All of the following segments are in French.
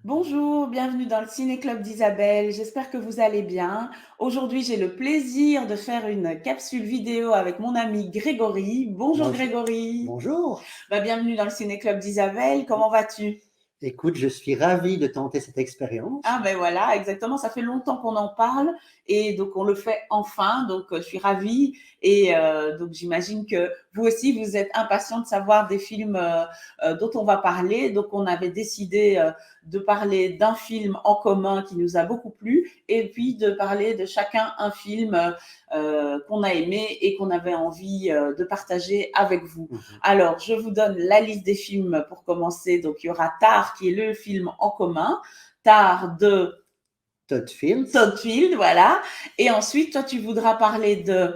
Bonjour, bienvenue dans le Ciné-Club d'Isabelle. J'espère que vous allez bien. Aujourd'hui, j'ai le plaisir de faire une capsule vidéo avec mon ami Grégory. Bonjour Bonjour. Grégory. Bonjour. Bienvenue dans le Ciné-Club d'Isabelle. Comment vas-tu? Écoute, je suis ravi de tenter cette expérience. Ah ben voilà, exactement, ça fait longtemps qu'on en parle et donc on le fait enfin, donc je suis ravie et donc j'imagine que vous aussi vous êtes impatients de savoir des films dont on va parler. Donc on avait décidé de parler d'un film en commun qui nous a beaucoup plu et puis de parler de chacun un film qu'on a aimé et qu'on avait envie de partager avec vous. Mhm. Alors je vous donne la liste des films pour commencer. Donc il y aura Tar qui est le film en commun. Tar de Todd Fields, Todd Field, voilà. Et ensuite, toi, tu voudras parler de,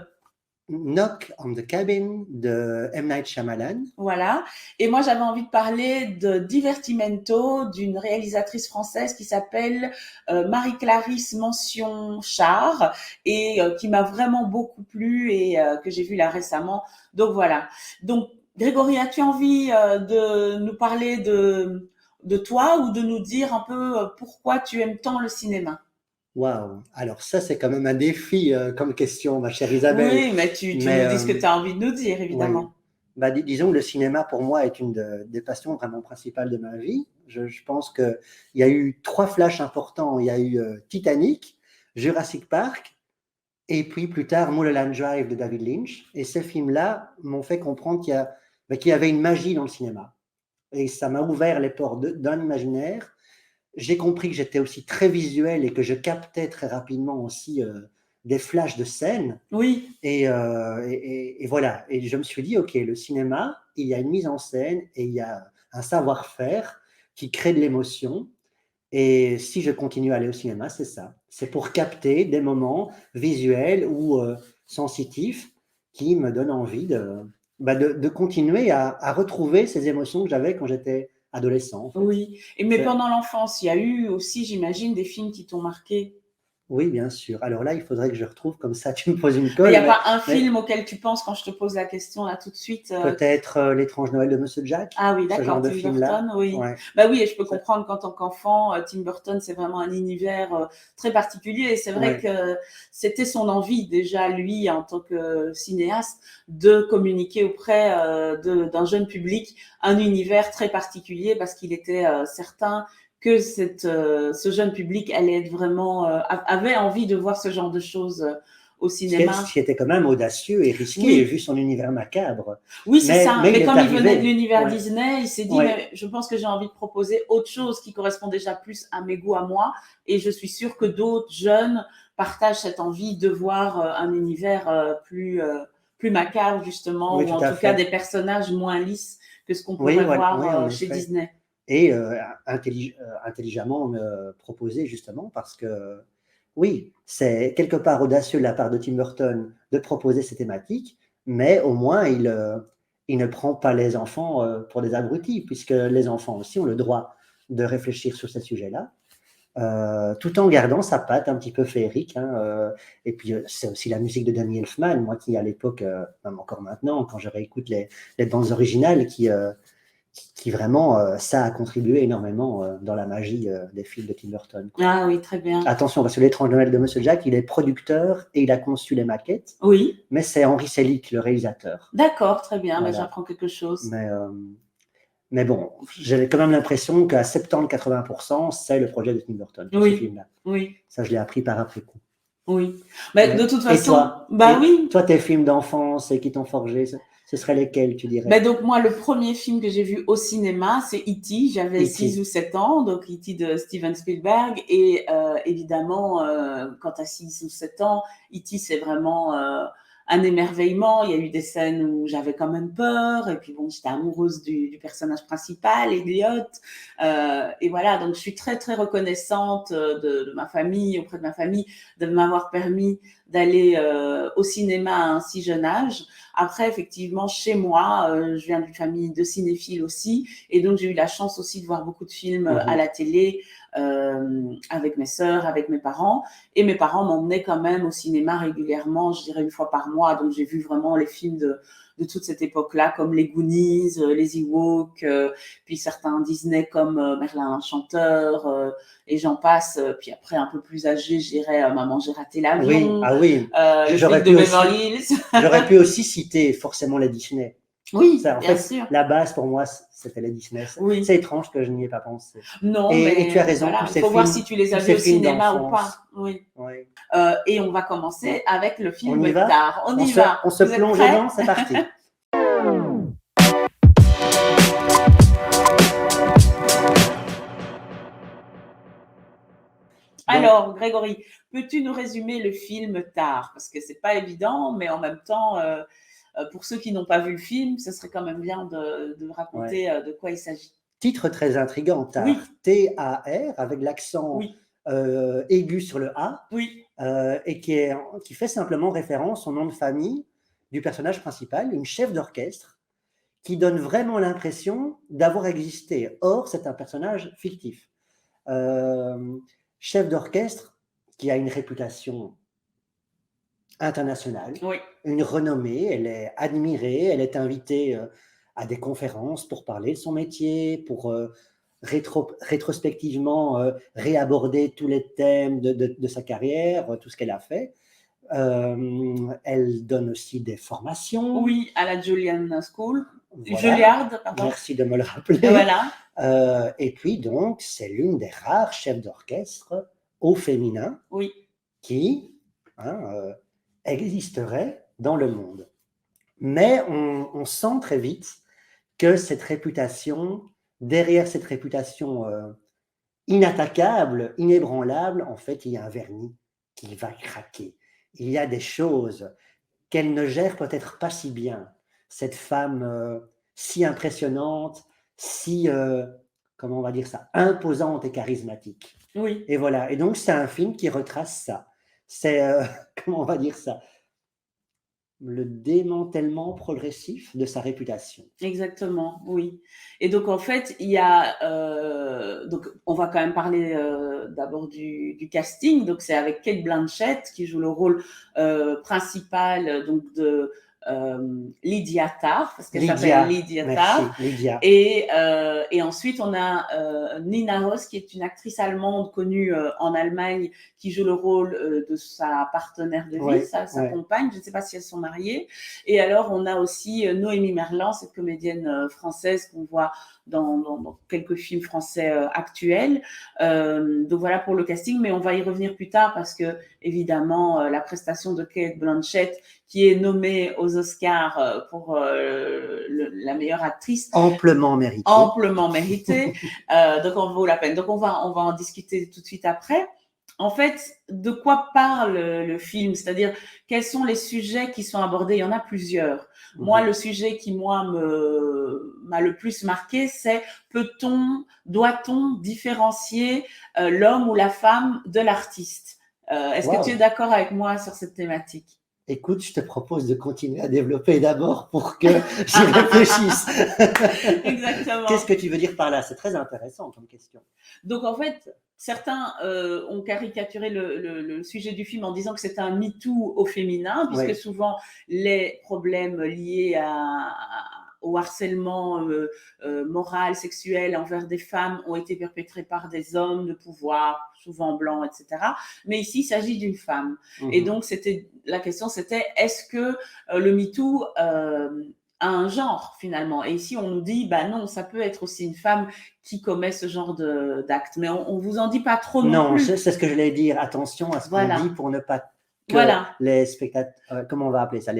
Knock on the Cabin de M. Night Shyamalan. voilà. Et moi, j'avais envie de parler de Divertimento d'une réalisatrice française qui s'appelle Marie-Clarisse Mention Char et qui m'a vraiment beaucoup plu et que j'ai vu là récemment. Donc voilà. Donc, Grégory, as-tu envie de nous parler de toi ou de nous dire un peu pourquoi tu aimes tant le cinéma? Waouh! Alors ça, c'est quand même un défi comme question, ma chère Isabelle. Oui, mais tu Mais nous dis ce que tu as envie de nous dire, oui, évidemment. disons que le cinéma, pour moi, est une des passions vraiment principales de ma vie. Je pense qu'il y a eu trois flashs importants. Il y a eu Titanic, Jurassic Park, et puis plus tard, Mulholland Drive de David Lynch. Et ces films-là m'ont fait comprendre qu'il y avait une magie dans le cinéma. Et ça m'a ouvert les portes d'un imaginaire. J'ai compris que j'étais aussi très visuel et que je captais très rapidement aussi des flashs de scènes. Oui, Et voilà. Et je me suis dit, OK, le cinéma, il y a une mise en scène et il y a un savoir-faire qui crée de l'émotion. Et si je continue à aller au cinéma, c'est ça. C'est pour capter des moments visuels ou sensitifs qui me donnent envie de continuer à retrouver ces émotions que j'avais quand j'étais adolescent, en fait. oui. Mais C'est- pendant l'enfance, il y a eu aussi, j'imagine, des films qui t'ont marqué. Oui, bien sûr. Alors là, il faudrait que je retrouve comme ça, tu me poses une Mais il n'y colle, a pas un mais film auquel tu penses quand je te pose la question là tout de suite. peut-être L'étrange Noël de Monsieur Jack, Ah oui, ce genre d'accord, de Tim film-là. Burton, oui. Ouais. Oui, et je peux Ça- comprendre qu'en tant qu'enfant, Tim Burton, c'est vraiment un univers très particulier. Et c'est vrai ouais. que c'était son envie déjà, lui, en tant que cinéaste, de communiquer auprès d'un jeune public un univers très particulier parce qu'il était certain que ce jeune public allait être vraiment avait envie de voir ce genre de choses au Ce cinéma. qui était quand même audacieux et risqué, vu Oui, son univers macabre. oui, c'est ça. Mais il Mais est comme il venait de arrivé. l'univers Ouais. Disney, il s'est dit, Ouais. mais je pense que j'ai envie de proposer autre chose qui correspond déjà plus à mes goûts à moi. Et je suis sûre que d'autres jeunes partagent cette envie de voir un univers plus macabre, justement, Oui, ou tout en à tout cas des fait. personnages moins lisses que ce qu'on Oui, pourrait voilà, voir oui, en chez effet. Disney. Et intelligemment proposé, justement, parce que, oui, c'est quelque part audacieux de la part de Tim Burton de proposer ces thématiques, mais au moins, il ne prend pas les enfants pour des abrutis, puisque les enfants aussi ont le droit de réfléchir sur ces sujets-là. Tout en gardant sa patte un petit peu féerique. Hein, et puis, c'est aussi la musique de Danny Elfman, moi qui, à l'époque, même encore maintenant, quand je réécoute les bandes originales, qui vraiment, ça a contribué énormément dans la magie des films de Tim Burton, quoi. Ah oui, très bien. Attention, parce que L'étrange Noël de Monsieur Jack, il est producteur et il a conçu les maquettes, Oui, mais c'est Henry Selick, le réalisateur. d'accord, très bien. Voilà. J'apprends quelque chose. Mais, euh, mais bon, j'avais quand même l'impression qu'à 70-80%, c'est le projet de Tim Burton pour ce Oui, film-là. oui, Ça, je l'ai appris par après coup. oui. Mais de toute Et façon, toi? Et oui. toi, tes films d'enfance et qui t'ont forgé, ce seraient lesquels, tu dirais? Donc moi, le premier film que j'ai vu au cinéma, c'est E.T. J'avais 6 E.T. ou 7 ans, donc E.T. de Steven Spielberg. Et évidemment, quand tu as 6 ou 7 ans, E.T. c'est vraiment un émerveillement. Il y a eu des scènes où j'avais quand même peur. Et puis bon, j'étais amoureuse du personnage principal, Elliot. Et voilà, donc je suis très très reconnaissante de ma famille, auprès de ma famille, de m'avoir permis d'aller au cinéma à un si jeune âge. Après, effectivement, chez moi, je viens d'une famille de cinéphiles aussi, et donc j'ai eu la chance aussi de voir beaucoup de films à Mhm. la télé avec mes sœurs, avec mes parents. Et mes parents m'emmenaient quand même au cinéma régulièrement, je dirais une fois par mois. Donc j'ai vu vraiment les films toute cette époque-là, comme les Goonies, les Ewoks, puis certains Disney comme Merlin l'Enchanteur, et j'en passe. Puis après, un peu plus âgé, je dirais Maman, j'ai raté Oui, l'avion, ah oui. le J'aurais flic de pu aussi, Beverly Hills. j'aurais pu aussi citer forcément les Disney. Oui, Ça, en bien fait, sûr. la base pour moi, c'était les Disney. Oui. C'est étrange que je n'y ai pas pensé. Non, Et tu as mais raison, voilà, il faut voir si tu les as tous vus ces au films cinéma ou d'enfance. pas. Oui. Oui. Et on va commencer avec le On film y va? Tar. On y va. On se Vous êtes plonge prêts? dedans, c'est parti. Alors, Grégory, peux-tu nous résumer le film Tar? Parce que c'est pas évident, mais en même temps, pour ceux qui n'ont pas vu le film, ce serait quand même bien de raconter de quoi il s'agit. Titre très intriguant, Tar. Oui. T-A-R, avec l'accent Oui. aigu sur le A, Oui. et qui fait simplement référence au nom de famille du personnage principal, une chef d'orchestre, qui donne vraiment l'impression d'avoir existé. Or, c'est un personnage fictif. Chef d'orchestre qui a une réputation internationale, Oui. une renommée, elle est admirée, elle est invitée à des conférences pour parler de son métier, pour rétrospectivement réaborder tous les thèmes de sa carrière, tout ce qu'elle a fait. Elle donne aussi des formations. Oui, à la Juilliard School. Voilà. Juilliard, pardon. Merci de me le rappeler. Voilà. Et puis donc, c'est l'une des rares chefs d'orchestre au féminin Oui. qui existerait dans le monde. Mais on sent très vite que cette réputation, derrière cette réputation inattaquable, inébranlable, en fait, il y a un vernis qui va craquer. Il y a des choses qu'elle ne gère peut-être pas si bien. Cette femme si impressionnante, si, comment on va dire ça, imposante et charismatique. Oui. Et voilà. Et donc, c'est un film qui retrace ça. C'est, comment on va dire ça, le démantèlement progressif de sa réputation. Exactement, oui. Et donc en fait, il y a donc on va quand même parler d'abord du casting. Donc c'est avec Cate Blanchett qui joue le rôle principal donc de Lydia Tarr, parce qu'elle s'appelle Lydia Tarr. Merci, Lydia. Et ensuite on a Nina Hoss qui est une actrice allemande connue en Allemagne qui joue le rôle de sa partenaire de vie, sa compagne. Je ne sais pas si elles sont mariées. Et alors, on a aussi Noémie Merlan, cette comédienne française qu'on voit dans quelques films français actuels. Donc voilà pour le casting, mais on va y revenir plus tard parce que, évidemment, la prestation de Cate Blanchett, qui est nommée aux Oscars pour la meilleure actrice. Amplement méritée. Amplement méritée. Donc, on vaut la peine. Donc, on va en discuter tout de suite après. En fait, de quoi parle le film? C'est-à-dire, quels sont les sujets qui sont abordés? Il y en a plusieurs. Moi, le sujet qui, m'a le plus marqué, c'est doit-on différencier l'homme ou la femme de l'artiste? Est-ce que tu es d'accord avec moi sur cette thématique? Écoute, je te propose de continuer à développer d'abord pour que j'y réfléchisse. Exactement. Qu'est-ce que tu veux dire par là? C'est très intéressant comme question. Donc, en fait, certains ont caricaturé le sujet du film en disant que c'était un MeToo au féminin, puisque souvent les problèmes liés au harcèlement moral, sexuel envers des femmes ont été perpétrés par des hommes de pouvoir, souvent blancs, etc. Mais ici, il s'agit d'une femme. Et donc, la question, c'était est-ce que le MeToo a un genre finalement? Et ici, on nous dit, bah non, ça peut être aussi une femme qui commet ce genre d'acte. Mais on vous en dit pas trop non plus. Non, c'est ce que je voulais dire. Attention à ce qu'on dit pour ne pas que les spectateurs, comment on va appeler ça,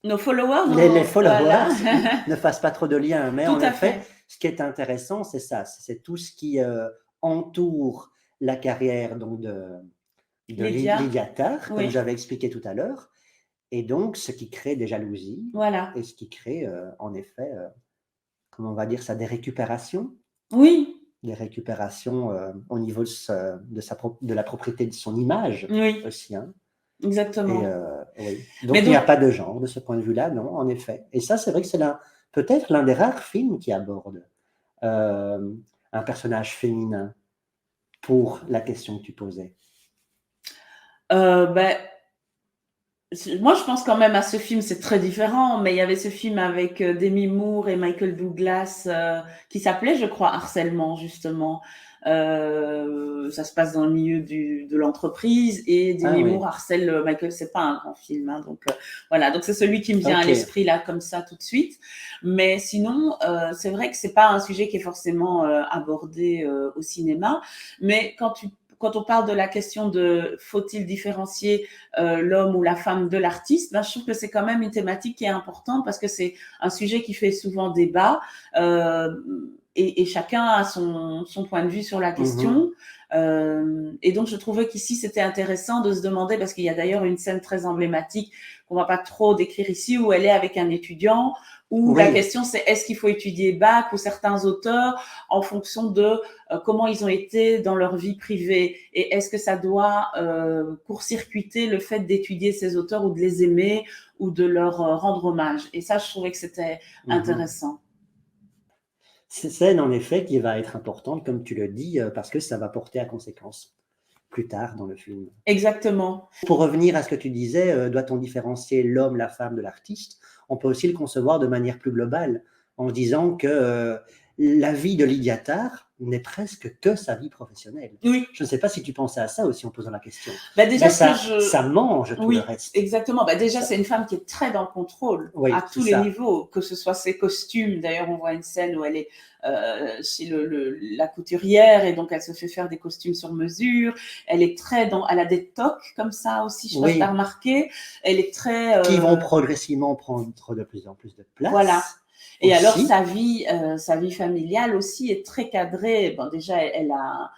nos followers, les followers ne fassent pas trop de liens. Mais en effet, ce qui est intéressant, c'est ça, c'est tout ce qui entoure la carrière donc de Lydia Tarr, comme j'avais expliqué tout à l'heure, et donc ce qui crée des jalousies, et ce qui crée en effet, comment on va dire ça, des récupérations. Oui. Des récupérations au niveau de la propriété de son image aussi. Hein. Exactement. Oui. Donc, il n'y a pas de genre de ce point de vue-là, non, en effet. Et ça, c'est vrai que c'est peut-être l'un des rares films qui aborde un personnage féminin pour la question que tu posais. moi, je pense quand même à ce film, c'est très différent, mais il y avait ce film avec Demi Moore et Michael Douglas qui s'appelait, je crois, Harcèlement, justement. Ça se passe dans le milieu de l'entreprise et Ah Demi Moore oui, harcèle Michael. C'est pas un grand film, hein, donc voilà. Donc c'est celui qui me vient à ok. l'esprit là comme ça tout de suite. Mais sinon, c'est vrai que c'est pas un sujet qui est forcément abordé au cinéma. Mais quand on parle de la question de faut-il différencier l'homme ou la femme de l'artiste, ben, je trouve que c'est quand même une thématique qui est importante parce que c'est un sujet qui fait souvent débat euh, et chacun a son point de vue sur la Mhm. question. Et donc, je trouvais qu'ici, c'était intéressant de se demander, parce qu'il y a d'ailleurs une scène très emblématique qu'on va pas trop décrire ici, où elle est avec un étudiant, où la Oui. question c'est est-ce qu'il faut étudier Bach ou certains auteurs en fonction de comment ils ont été dans leur vie privée et est-ce que ça doit court-circuiter le fait d'étudier ces auteurs ou de les aimer ou de leur rendre hommage. Et ça, je trouvais que c'était Mhm. intéressant. C'est scène, en effet, qui va être importante, comme tu le dis, parce que ça va porter à conséquence plus tard dans le film. Exactement. Pour revenir à ce que tu disais, doit-on différencier l'homme, la femme de l'artiste? On peut aussi le concevoir de manière plus globale, en disant que la vie de Lydia Tarr n'est presque que sa vie professionnelle. Oui. Je ne sais pas si tu pensais à ça aussi en posant la question, Bah déjà, mais ce que ça mange tout le Oui, reste. exactement. Bah déjà, Ça, c'est une femme qui est très dans le contrôle à oui, c'est tous les ça. niveaux, que ce soit ses costumes. D'ailleurs, on voit une scène où elle est chez la couturière et donc elle se fait faire des costumes sur mesure. Elle a des toques comme ça aussi. Je sais pas si tu as Oui, remarqué. Elle est très, qui vont progressivement prendre de plus en plus de voilà. place Et alors aussi. sa vie familiale aussi est très cadrée. Bon, déjà, elle a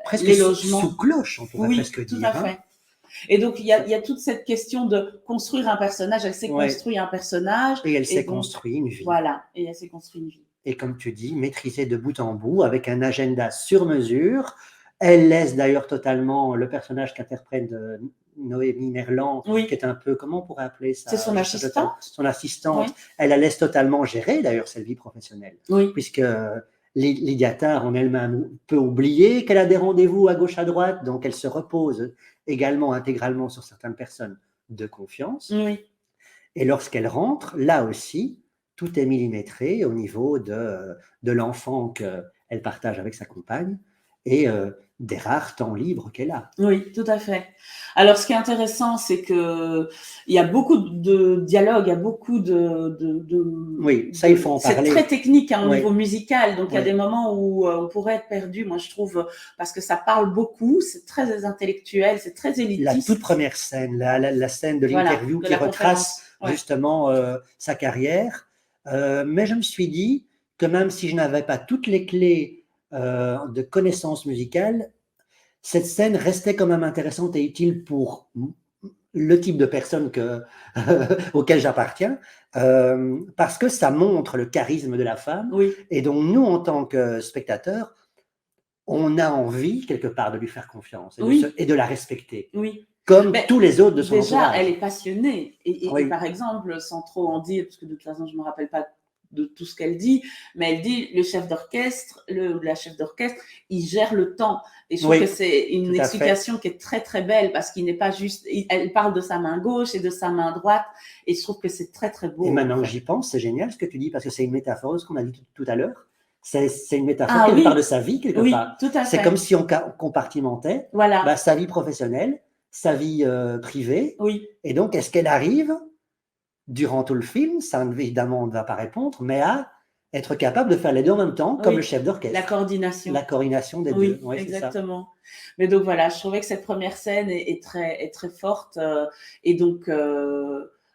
Presque les sous logements. cloche, on pourrait Oui, presque tout à dire. Hein. fait. Et donc, il y a toute cette question de construire un personnage. Elle s'est Ouais. construit un personnage. Et elle Et s'est donc, construit une vie. voilà. Et elle s'est construit une vie. Et comme tu dis, maîtrisée de bout en bout, avec un agenda sur mesure. Elle laisse d'ailleurs totalement le personnage qu'interprète Noémie Merlan, qui Oui. est un peu, comment on pourrait appeler C'est ça, son assistante. son assistante, Oui. elle la laisse totalement gérer d'ailleurs sa vie professionnelle, Oui. puisque Lydia Tarr en elle-même peut oublier qu'elle a des rendez-vous à gauche à droite, donc elle se repose également intégralement sur certaines personnes de confiance. Oui. Et lorsqu'elle rentre, là aussi, tout est millimétré au niveau de l'enfant qu'elle partage avec sa compagne et des rares temps libres qu'elle a. Oui, tout à fait. Alors, ce qui est intéressant, c'est que il y a beaucoup de dialogues, il y a beaucoup Oui, ça, il faut en c'est très parler. technique hein, au Oui, niveau musical. Donc, il y a des oui. moments où on pourrait être perdu, moi, je trouve, parce que ça parle beaucoup, c'est très intellectuel, c'est très La toute élitiste. première scène, la scène de Voilà, l'interview de qui la retrace conférence. Ouais. justement sa carrière. Mais je me suis dit que même si je n'avais pas toutes les clés de connaissances musicales, cette scène restait quand même intéressante et utile pour le type de personne auquel j'appartiens, parce que ça montre le charisme de la femme, Oui, et donc nous, en tant que spectateurs, on a envie, quelque part, de lui faire confiance oui, et de la respecter, oui. comme Mais tous les autres de son déjà, elle entourage. est passionnée. Et Oui, par exemple, sans trop en dire, parce que de toute façon, je ne me rappelle pas de tout ce qu'elle dit, mais elle dit le chef d'orchestre, la chef d'orchestre, il gère le temps. Et je trouve que oui, c'est tout une à fait. explication qui est très très belle parce qu'il n'est pas juste. Elle parle de sa main gauche et de sa main droite, et je trouve que c'est très très Et beau en maintenant que fait. j'y pense, c'est génial ce que tu dis, parce que c'est une métaphore de ce qu'on a dit tout à l'heure. C'est une métaphore Ah quelque part de oui, sa vie, quelque oui, part. tout à C'est comme fait. si on compartimentait Voilà, sa vie professionnelle, sa vie privée. oui, Et donc, est-ce qu'elle arrive, durant tout le film, ça évidemment on ne va pas répondre, mais à être capable de faire les deux en même temps, comme le oui, chef la d'orchestre. La coordination. coordination des deux, Oui, oui, c'est ça. exactement. Mais donc voilà, je trouvais que cette première scène est très forte. Et donc,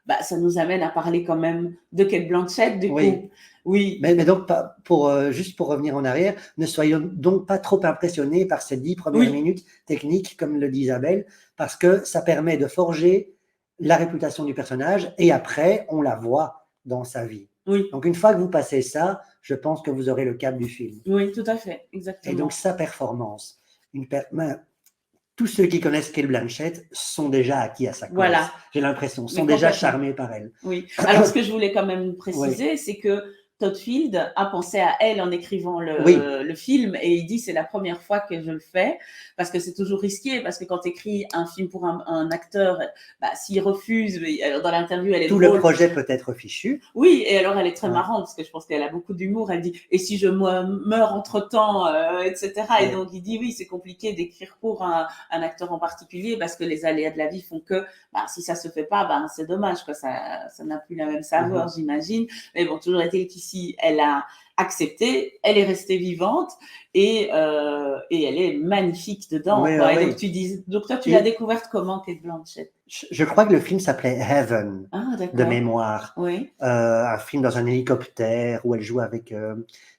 bah, ça nous amène à parler quand même de Kate Blanchett, du coup. Oui. Oui, Mais donc, juste pour revenir en arrière, ne soyons donc pas trop impressionnés par ces 10 premières oui, minutes techniques, comme le dit Isabelle, parce que ça permet de forger la réputation du personnage et après, on la voit dans sa vie. oui, Donc, une fois que vous passez ça, je pense que vous aurez le cap du film. oui, tout à fait, Et donc, exactement. sa performance, tous ceux qui connaissent Kate Blanchett sont déjà acquis à sa cause. Voilà, J'ai l'impression, sont mais déjà complètement. charmés par elle. Oui. Alors, ce que je voulais quand même Oui, préciser, c'est que Todd Field a pensé à elle en écrivant Oui. le film, et il dit c'est la première fois que je le fais, parce que c'est toujours risqué, parce que quand tu écris un film pour un acteur, bah, s'il refuse, dans l'interview elle est Tout drôle. le projet peut être fichu. Oui, et alors elle est très Ouais. marrante, parce que je pense qu'elle a beaucoup d'humour. Elle dit et si je meurs entre temps, etc. Ouais. Et donc il dit oui, c'est compliqué d'écrire pour un acteur en particulier, parce que les aléas de la vie font que bah, si ça se fait pas, bah, c'est dommage, quoi. Ça n'a plus la même saveur, j'imagine. Mais bon, toujours est-il qu'ici, elle a accepté, elle est restée vivante, et elle est magnifique dedans, Oui, quoi. oui, Et oui. donc toi, tu Et- l'as découverte comment, Kate Blanchett? Je crois que le film s'appelait Heaven, Ah, de d'accord. mémoire. Oui. Un film dans un hélicoptère où elle joue avec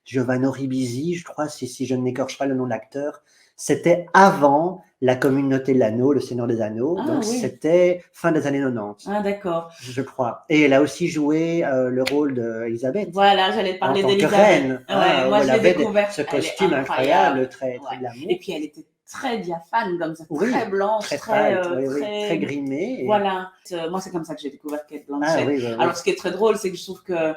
Giovanni Ribisi, je crois, si je ne m'écorche pas le nom de l'acteur. C'était avant La Communauté de l'Anneau, Le Seigneur des Anneaux. Ah, Donc oui. c'était fin des années 90, Ah, d'accord. je crois. Et elle a aussi joué le rôle d'Elisabeth Voilà, j'allais te en parler tant que d'Elisabeth. reine, Ouais, où moi, elle je l'ai avait découverte. ce Elle est costume incroyable, très, très Ouais. glamour. Et puis, elle était très diaphane, comme ça, Oui, très blanche, très très, tight, oui, oui, très. très grimée. Et... Voilà. Moi, c'est comme ça que j'ai découvert Kate Ah Blanchett. oui, oui, oui. Alors, ce qui est très drôle, c'est que je trouve que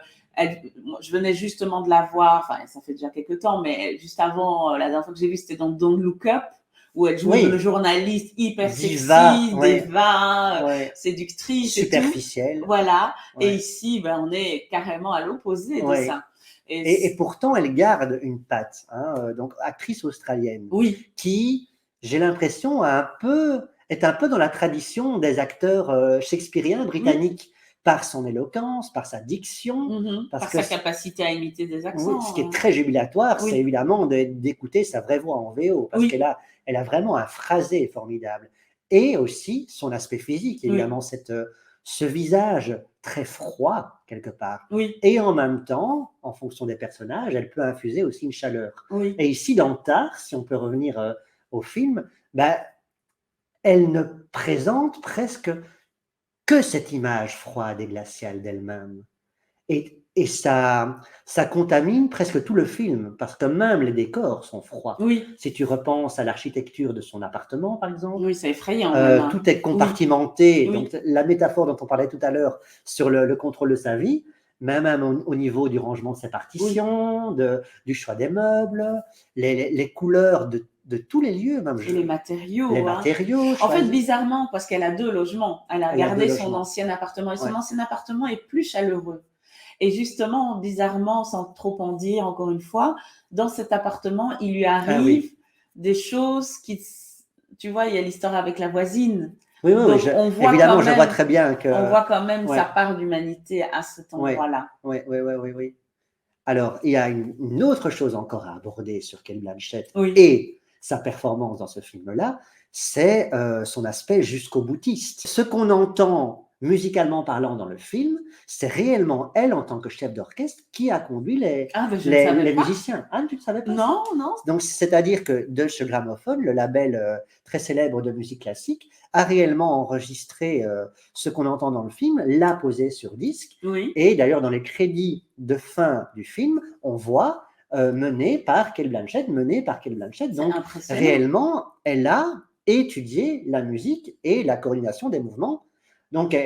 je venais justement de la voir, enfin, ça fait déjà quelques temps, mais juste avant, la dernière fois que j'ai vu, c'était dans Don't Look Up, où elle joue Oui. le journaliste hyper Diva, sexy, ouais. diva, Ouais. séductrice et tout. Superficielle. Voilà. Ouais. Et ici, ben, on est carrément à l'opposé de Ouais. ça. Et pourtant, elle garde une patte. Donc, actrice australienne. Oui. Qui, j'ai l'impression, est un peu dans la tradition des acteurs shakespeariens britanniques. Par son éloquence, par sa diction, Par sa capacité à imiter des accents. ce qui est très jubilatoire, Oui. c'est évidemment d'écouter sa vraie voix en VO, parce qu'elle a vraiment un phrasé formidable. Et aussi son aspect physique, évidemment, ce visage très froid, quelque part. Oui. Et en même temps, en fonction des personnages, elle peut infuser aussi une chaleur. Oui. Et ici, dans Tar, si on peut revenir au film, elle ne présente presque que cette image froide et glaciale d'elle-même. Et ça contamine presque tout le film, parce que même les décors sont froids. Oui. Si tu repenses à l'architecture de son appartement, par exemple, oui, c'est effrayant. tout est compartimenté. Oui. Donc, la métaphore dont on parlait tout à l'heure sur le contrôle de sa vie, même au niveau du rangement de ses partitions, du choix des meubles, les couleurs de tous les lieux, même. Et les matériaux. Les matériaux. En fait, bizarrement, parce qu'elle a 2 logements, elle a gardé son ancien appartement, et son ancien appartement est plus chaleureux. Et justement, bizarrement, sans trop en dire, encore une fois, dans cet appartement, il lui arrive des choses qui, tu vois, il y a l'histoire avec la voisine. Oui, Donc, on voit évidemment, je vois très bien que... On voit quand même sa part d'humanité à cet endroit-là. Oui. Alors, il y a une autre chose encore à aborder sur Kate Blanchett et sa performance dans ce film-là, c'est son aspect jusqu'au boutiste. Ce qu'on entend musicalement parlant dans le film, c'est réellement elle en tant que chef d'orchestre qui a conduit les musiciens. Ah, tu ne savais pas? Non. Donc, c'est-à-dire que Deutsche Grammophon, le label très célèbre de musique classique, a réellement enregistré ce qu'on entend dans le film, l'a posé sur disque. Et d'ailleurs, dans les crédits de fin du film, on voit mené par Kate Blanchett. Donc, réellement, elle a étudié la musique et la coordination des mouvements. Donc,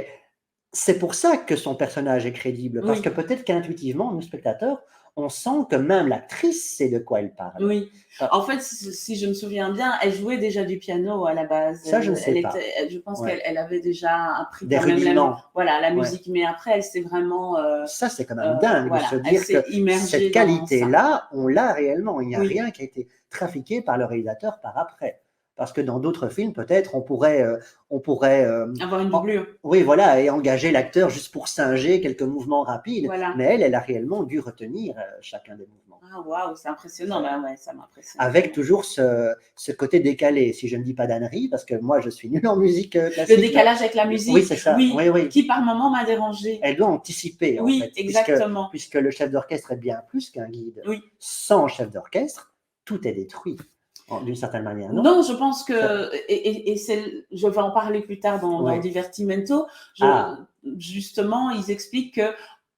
c'est pour ça que son personnage est crédible, parce que peut-être qu'intuitivement, nous, spectateurs, on sent que même l'actrice sait de quoi elle parle. Oui. En fait, si je me souviens bien, elle jouait déjà du piano à la base. Ça, je ne sais pas. Je pense qu'elle avait déjà appris des rudiments. La musique, mais après, elle s'est vraiment... ça, c'est quand même dingue de se dire que cette qualité-là, on l'a réellement. Il n'y a rien qui a été trafiqué par le réalisateur par après. Parce que dans d'autres films, peut-être, on pourrait avoir une doublure. Oui, voilà, et engager l'acteur juste pour singer quelques mouvements rapides. Mais elle a réellement dû retenir chacun des mouvements. Ah, waouh, c'est impressionnant. Ça m'impressionne. Avec toujours ce côté décalé, si je ne dis pas d'ânerie, parce que moi, je suis nul en musique classique. Le décalage avec la musique. Oui, c'est ça. Oui. Qui, par moment, m'a dérangé. Elle doit anticiper, en fait. Oui, exactement. Puisque le chef d'orchestre est bien plus qu'un guide. Oui. Sans chef d'orchestre, tout est détruit. D'une certaine manière, non? Non, je pense que, je vais en parler plus tard dans Divertimento, justement, ils expliquent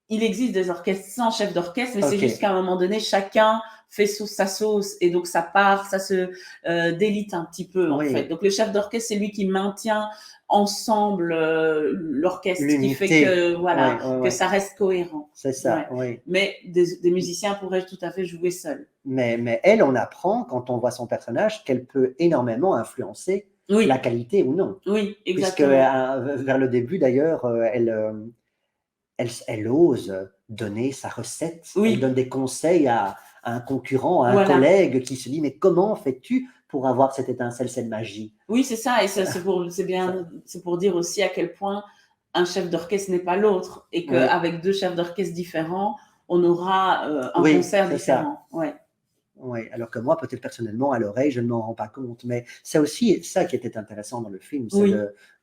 qu'il existe des orchestres sans chef d'orchestre, mais c'est juste qu'à un moment donné, chacun fait sa sauce et donc ça se délite un petit peu en fait. Oui, Donc le chef d'orchestre, c'est lui qui maintient ensemble l'orchestre, qui fait l'unité. que Oui, voilà, oui, que oui. ça reste cohérent. C'est Ouais. ça, oui. Mais des musiciens pourraient tout à fait jouer seuls. Mais elle, on apprend, quand on voit son personnage, qu'elle peut énormément influencer la Oui, qualité ou non. oui, Puisque exactement. vers le début, d'ailleurs, elle ose donner sa recette. Elle Oui, donne des conseils à un concurrent, à un voilà. collègue qui se dit, mais comment fais-tu pour avoir cette étincelle, cette magie? Oui, c'est ça, et Ça- c'est pour dire aussi à quel point un chef d'orchestre n'est pas l'autre, et oui, qu'avec deux chefs d'orchestre différents, on aura un oui, concert c'est ça. différent. Ouais. Oui, alors que moi, peut-être personnellement, à l'oreille, je ne m'en rends pas compte. Mais c'est aussi ça qui était intéressant dans le film, c'est Oui,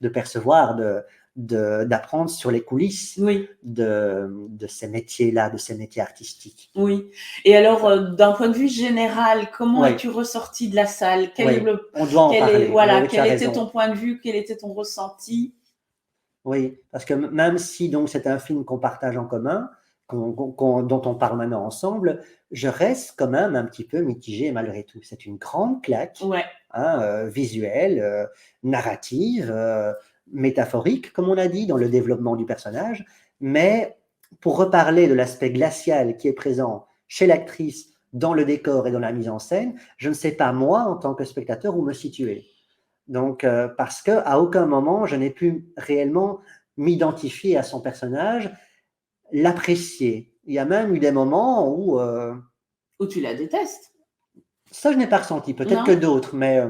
de percevoir, d'apprendre sur les coulisses oui, de ces métiers-là, de ces métiers artistiques. oui. Et alors, Ça- d'un point de vue général, comment Oui, es-tu ressorti de la salle? oui, on doit en parler. Oui, Voilà, oui, tu as quel était ton raison. point de vue? Quel était ton ressenti? Oui, parce que même si donc c'est un film qu'on partage en commun, dont on parle maintenant ensemble, je reste quand même un petit peu mitigé malgré tout. C'est une grande claque, Ouais, hein, visuelle, narrative, métaphorique, comme on a dit, dans le développement du personnage. Mais pour reparler de l'aspect glacial qui est présent chez l'actrice, dans le décor et dans la mise en scène, je ne sais pas, moi, en tant que spectateur, où me situer. Donc, parce qu'à aucun moment, je n'ai pu réellement m'identifier à son personnage, l'apprécier. Il y a même eu des moments où, ou tu la détestes? ça je n'ai pas ressenti, peut-être que Non? d'autres, mais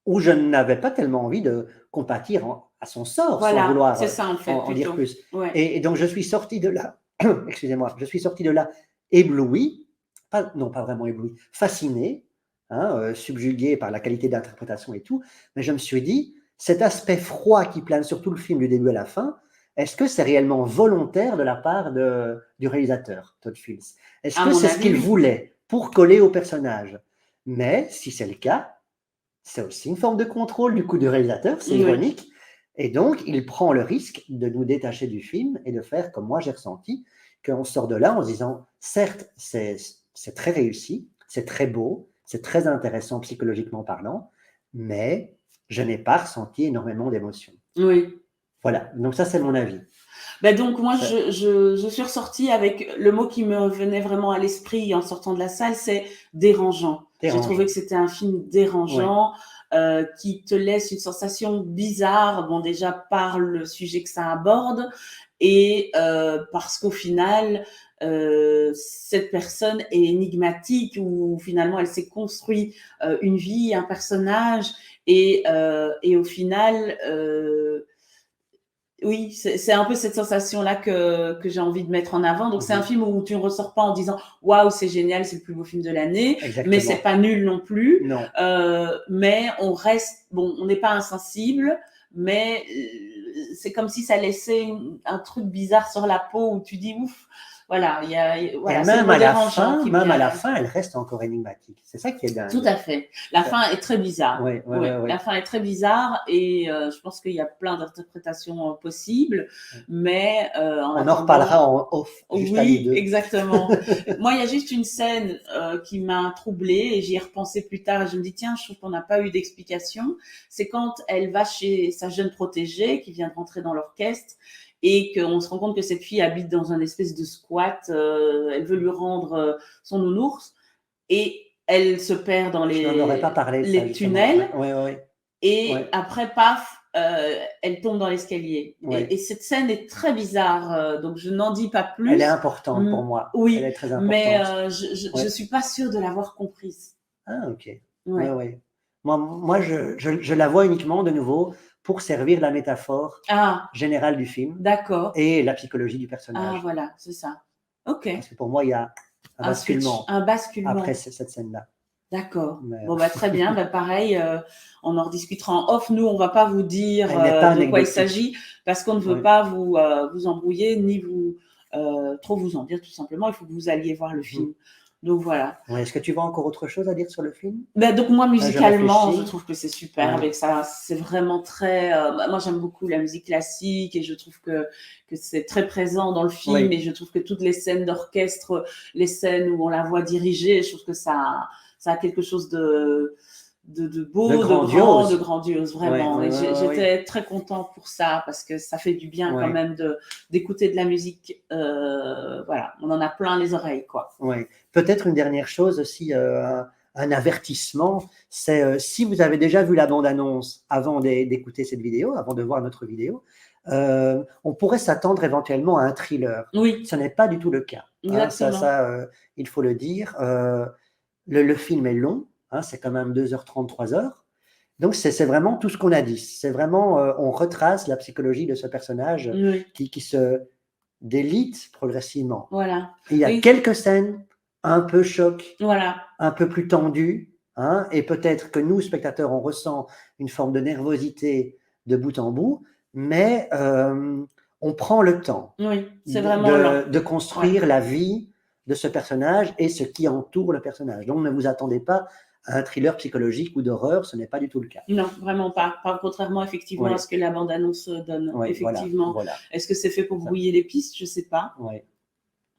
où je n'avais pas tellement envie de compatir à son sort, sans Voilà, vouloir c'est ça en fait, en dire plutôt. plus. Ouais. Et donc je suis sorti de là, excusez-moi, je suis sorti de là ébloui, non pas vraiment ébloui, fasciné, hein, subjugué par la qualité d'interprétation et tout, mais je me suis dit, cet aspect froid qui plane sur tout le film du début à la fin, est-ce que c'est réellement volontaire de la part du réalisateur, Todd Fields? Est-ce À que mon c'est ce avis, qu'il oui. voulait pour coller au personnage? Mais si c'est le cas, c'est aussi une forme de contrôle du coup du réalisateur, c'est Oui, ironique. Et donc, il prend le risque de nous détacher du film et de faire comme moi j'ai ressenti, qu'on sort de là en se disant, certes, c'est très réussi, c'est très beau, c'est très intéressant psychologiquement parlant, mais je n'ai pas ressenti énormément d'émotions. oui. Voilà, donc ça c'est mon avis. Ben donc moi, Ça, je suis ressortie avec le mot qui me venait vraiment à l'esprit en sortant de la salle, c'est dérangeant. J'ai trouvé que dérangeant. c'était un film Oui, dérangeant, qui te laisse une sensation bizarre, bon déjà par le sujet que ça aborde, et parce qu'au final, cette personne est énigmatique, ou finalement elle s'est construit une vie, un personnage, et au final, oui, c'est un peu cette sensation-là que j'ai envie de mettre en avant. Donc, c'est un mhm, film où tu ne ressors pas en disant waouh, c'est génial, c'est le plus beau film de l'année, mais c'est exactement. pas nul non plus. Non. Mais on reste, bon, on n'est pas insensible, mais c'est comme si ça laissait un truc bizarre sur la peau où tu dis ouf, voilà, Et voilà, c'est le mot dérangeant qui me même vient à à la l'esprit. fin, elle reste encore énigmatique. C'est ça qui est Tout dingue. à fait. La Ça- fin est très bizarre. Oui, oui, oui, Ouais, la oui. fin est très bizarre, et je pense qu'il y a plein d'interprétations possibles, mais en On en reparlera attendant, en off, juste à nous oui, deux. exactement. Moi, il y a juste une scène qui m'a troublée, et j'y ai repensé plus tard et je me dis tiens, je trouve qu'on n'a pas eu d'explication. C'est quand elle va chez sa jeune protégée qui vient de rentrer dans l'orchestre, et qu'on se rend compte que cette fille habite dans un espèce de squat. Elle veut lui rendre son nounours, et elle se perd dans Je n'en aurais pas parlé de ça, les justement. Oui, tunnels, oui, oui. Oui, et après, paf, elle tombe dans l'escalier. oui. Et cette scène est très bizarre, donc je n'en dis pas Elle est plus. importante pour moi. Elle Oui, est très mais importante. Oui. je suis pas sûre de l'avoir comprise. Ah, ok. Oui, Ouais. oui. Moi je la vois uniquement de nouveau pour servir la métaphore Ah, générale du film d'accord. et la psychologie du Ah, personnage. voilà, c'est ça. Ok. Parce que pour moi, il y a un Un switch, basculement un après basculement. cette scène-là. D'accord. Mais Bon, bah, très bien. Bah, pareil, on en rediscutera en off. Nous, on va pas vous dire elle n'est pas de quoi il anecdotique. s'agit, parce qu'on ne veut Oui. pas vous embrouiller, ni trop vous en dire, tout simplement. Il faut que vous alliez voir le Mhm. film. Donc voilà. Ouais, est-ce que tu vois encore autre chose à dire sur le film? Ben, donc moi, Je musicalement, je réfléchis. trouve que c'est superbe Ouais. et que ça, c'est vraiment très. Moi, j'aime beaucoup la musique classique et je trouve que c'est très présent dans le film Oui, et je trouve que toutes les scènes d'orchestre, les scènes où on la voit diriger, je trouve que ça a quelque chose de de beau, de grand, de grandiose. grandiose, Ouais, vraiment. ouais, Et ouais, ouais, ouais. j'étais très contente pour ça parce que ça fait du bien quand Ouais, même d'écouter de la musique. Voilà, on en a plein les oreilles, quoi. ouais. Peut-être une dernière chose aussi, un avertissement, c'est si vous avez déjà vu la bande-annonce avant d'écouter cette vidéo, avant de voir notre vidéo, on pourrait s'attendre éventuellement à un thriller. Oui, Ce n'est pas du tout le cas. Hein, exactement. il faut le dire. Le film est long, hein, c'est quand même 2h30, 3 heures. Donc c'est vraiment tout ce qu'on a dit. C'est vraiment, on retrace la psychologie de ce personnage Oui, qui se délite progressivement. voilà. Et il y a Oui, quelques scènes un peu choc, voilà. un peu plus tendues, hein, et peut-être que nous, spectateurs, on ressent une forme de nervosité de bout en bout, mais on prend le temps Oui, c'est vraiment lent. de Ouais. construire la vie de ce personnage et ce qui entoure le personnage. Donc ne vous attendez pas à un thriller psychologique ou d'horreur, ce n'est pas du tout le cas. Non, vraiment pas. Pas contrairement effectivement à Oui, ce que la bande-annonce donne. oui, voilà, Effectivement. voilà. Est-ce que c'est fait pour Ça, brouiller les pistes? Je sais pas. oui.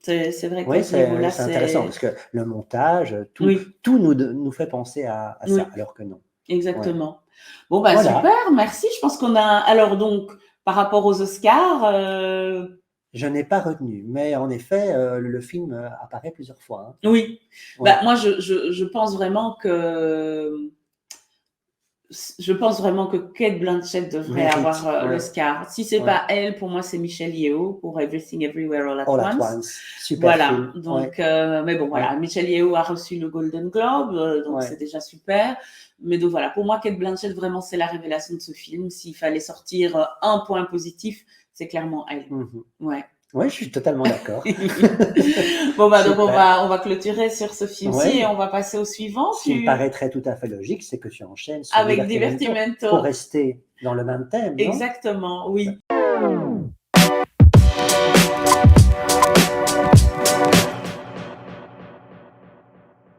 C'est vrai qu'à Oui, ce niveau-là, c'est intéressant c'est. parce que le montage, Oui, tout nous fait penser à ça, oui, alors que non. Ouais. exactement. Bon, bah super, Voilà, merci. Je pense qu'on a. Alors donc, par rapport aux Oscars, je n'ai pas retenu, mais en effet, le film apparaît plusieurs fois. Hein. oui. Bah Ouais. moi, je pense vraiment que Kate Blanchett devrait avoir Mérite, ouais, l'Oscar. Si c'est ouais. pas elle, pour moi, c'est Michelle Yeoh pour Everything Everywhere All at All at Once. Once, super Voilà. film. Ouais, Donc, mais bon, ouais, voilà. Michelle Yeoh a reçu le Golden Globe, donc c'est ouais. déjà super. Mais donc voilà, pour moi, Kate Blanchett, vraiment, c'est la révélation de ce film. S'il fallait sortir un point positif, c'est clairement elle. Mhm. Ouais. Ouais, je suis totalement d'accord. Bon, bah, donc Super. on va clôturer sur ce film-ci et on Oui. va passer au suivant. Ce qui me paraîtrait tout à fait logique, c'est que tu enchaînes sur Avec Divertimento pour Divertimento. rester dans le même thème, non? Exactement, oui.